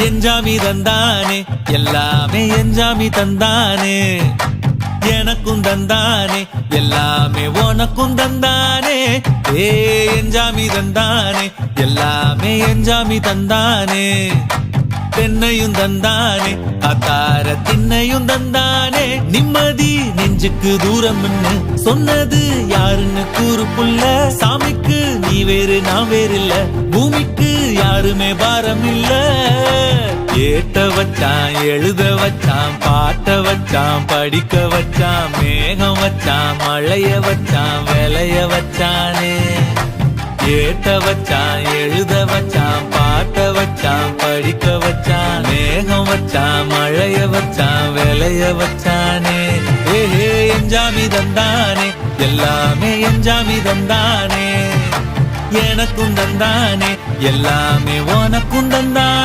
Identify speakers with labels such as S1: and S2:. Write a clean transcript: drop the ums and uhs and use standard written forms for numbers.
S1: எஞ்சாமி தந்தானே எல்லாமே எஞ்சாமி தந்தானே எனக்கும் தந்தானே எல்லாமே உனக்கும் தந்தானே ஏ எஞ்சாமி தந்தானே எல்லாமே எஞ்சாமி தந்தானே தென்னையும் தந்தானே அத்தார திண்ணையும் தந்தானே நிம்மதி நெஞ்சுக்கு தூரம்னு சொன்னது யாருன்னு கூறு புள்ள சாமிக்கு நீ வேறு நான் வேறு இல்ல பூமிக்கு யாருமே பாரம் இல்ல ஏத்த வச்சான் எழுத வச்சான் பாட்ட வச்சான் படிக்க வச்சான் மேகம் வச்சான் மழைய வச்சான் விளைய வச்சானே ஏத்த வச்சான் எழுத வச்சான் பாட்ட வச்சான் படிக்க வச்சான் மேகம் வச்சான் மழைய வச்சான் விளைய வச்சானே ஏஹே எஞ்சாமி தந்தானே எல்லாமே எஞ்சாமி தந்தானே எனக்கும் தந்தானே எல்லாமே உனக்கும் தந்தானே